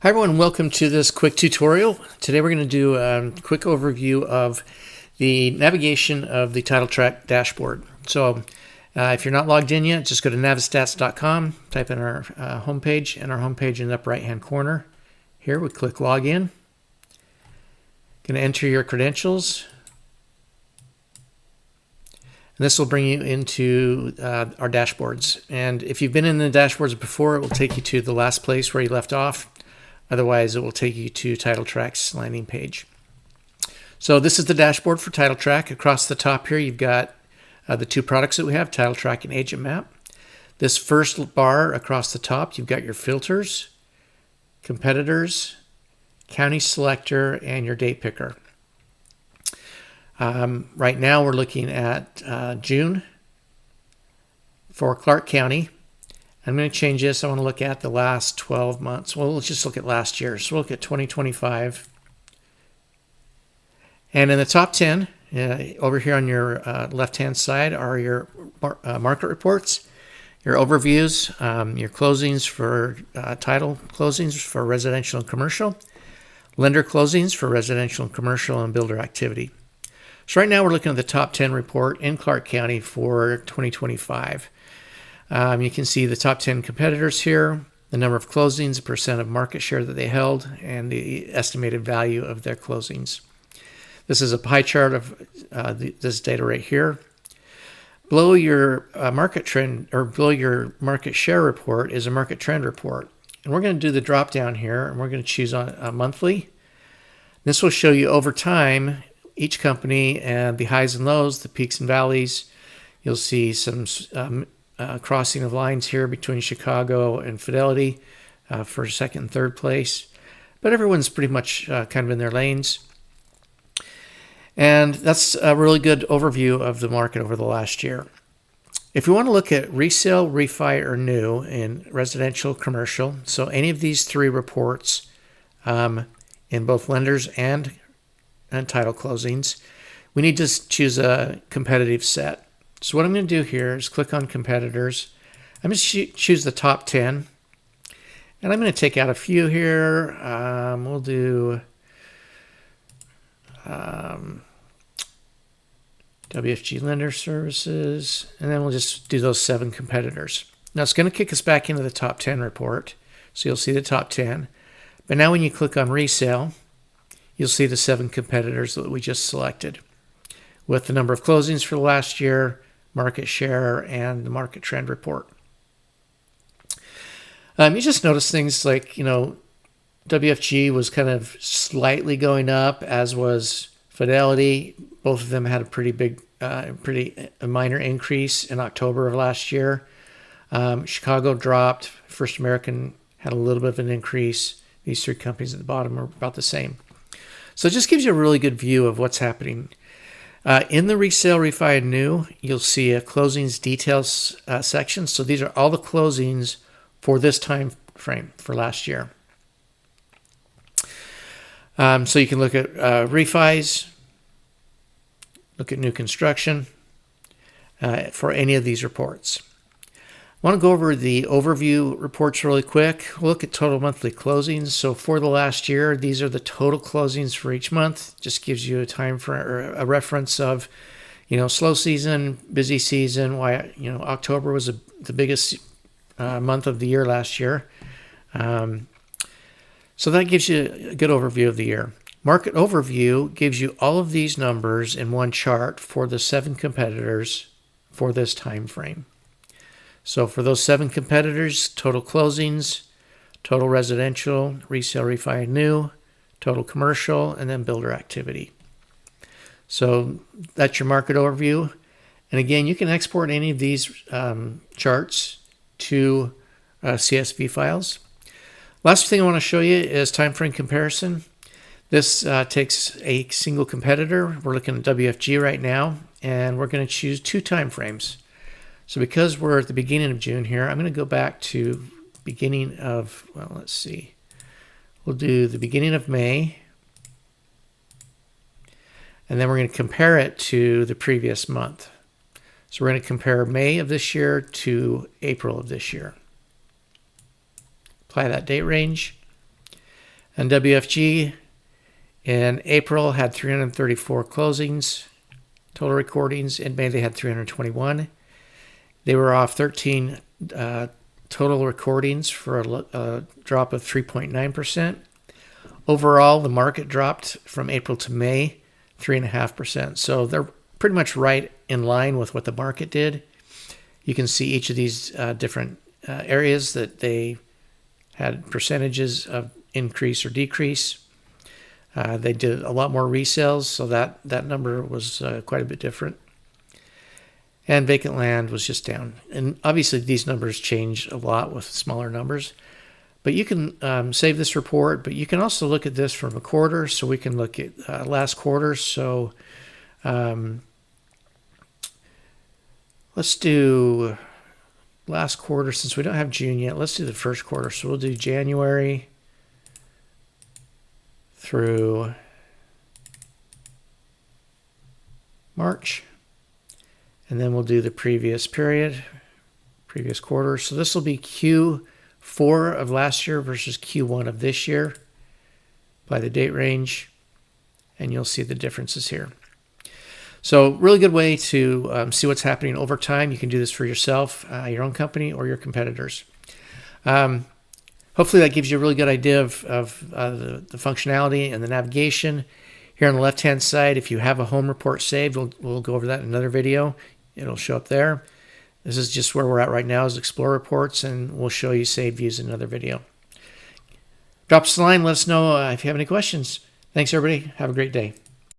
Hi everyone, welcome to this quick tutorial. Today we're going to do a quick overview of the navigation of the TitleTrak dashboard. So if you're not logged in yet, just go to navistats.com, type in our homepage, and our homepage in the upper right hand corner. Here we click login. Going to enter your credentials. And this will bring you into our dashboards. And if you've been in the dashboards before, it will take you to the last place where you left off. Otherwise, it will take you to TitleTrak's landing page. So this is the dashboard for TitleTrak. Across the top here, you've got the two products that we have, TitleTrak and Agent Map. This first bar across the top, you've got your filters, competitors, county selector, and your date picker. Right now, we're looking at June for Clark County. I'm going to change this. I want to look at the last 12 months. Well, let's just look at last year. So we'll look at 2025. And in the top 10, over here on your left-hand side are your market reports, your overviews, your closings for title closings for residential and commercial, lender closings for residential and commercial, and builder activity. So right now we're looking at the top 10 report in Clark County for 2025. You can see the top 10 competitors here, the number of closings, the percent of market share that they held, and the estimated value of their closings. This is a pie chart of this data right here. Below your market trend, or below your market share report, is a market trend report. And we're going to do the drop down here, and we're going to choose on a monthly. This will show you over time each company and the highs and lows, the peaks and valleys. You'll see some crossing of lines here between Chicago and Fidelity for second and third place. But everyone's pretty much kind of in their lanes. And that's a really good overview of the market over the last year. If you want to look at resale, refi, or new in residential, commercial, so any of these three reports in both lenders and title closings, we need to choose a competitive set. So what I'm going to do here is click on competitors. I'm going to choose the top 10. And I'm going to take out a few here. We'll do WFG Lender Services. And then we'll just do those 7 competitors. Now it's going to kick us back into the top 10 report. So you'll see the top 10. But now when you click on resale, you'll see the 7 competitors that we just selected with the number of closings for the last year, market share, and the market trend report. You just notice things like, WFG was kind of slightly going up, as was Fidelity. Both of them had a pretty big, a minor increase in October of last year. Chicago dropped. First American had a little bit of an increase. These 3 companies at the bottom are about the same. So it just gives you a really good view of what's happening. In the resale, refi, and new, you'll see a closings details section. So these are all the closings for this time frame for last year. So you can look at refis, look at new construction for any of these reports. I want to go over the overview reports really quick. We'll look at total monthly closings. So for the last year, these are the total closings for each month. Just gives you a time for or a reference of, slow season, busy season. Why October was the biggest month of the year last year. So that gives you a good overview of the year. Market overview gives you all of these numbers in one chart for the 7 competitors for this time frame. So for those 7 competitors, total closings, total residential, resale, refi, and new, total commercial, and then builder activity. So that's your market overview. And again, you can export any of these charts to CSV files. Last thing I want to show you is time frame comparison. This takes a single competitor. We're looking at WFG right now, and we're going to choose 2 time frames. So because we're at the beginning of June here, I'm going to go back to beginning of, let's see. We'll do the beginning of May. And then we're going to compare it to the previous month. So we're going to compare May of this year to April of this year. Apply that date range. And WFG in April had 334 closings, total recordings. In May, they had 321. They were off 13 total recordings for a drop of 3.9%. Overall, the market dropped from April to May 3.5%. So they're pretty much right in line with what the market did. You can see each of these different areas that they had percentages of increase or decrease. They did a lot more resales, so that number was quite a bit different. And vacant land was just down. And obviously these numbers change a lot with smaller numbers. But you can save this report, but you can also look at this from a quarter. So we can look at last quarter. So let's do last quarter. Since we don't have June yet, let's do the first quarter. So we'll do January through March. And then we'll do the previous period, previous quarter. So this will be Q4 of last year versus Q1 of this year by the date range. And you'll see the differences here. So really good way to see what's happening over time. You can do this for yourself, your own company, or your competitors. Hopefully that gives you a really good idea of the functionality and the navigation. Here on the left-hand side, if you have a home report saved, we'll go over that in another video. It'll show up there. This is just where we're at right now is Explore Reports, and we'll show you saved views in another video. Drop us a line. Let us know if you have any questions. Thanks, everybody. Have a great day.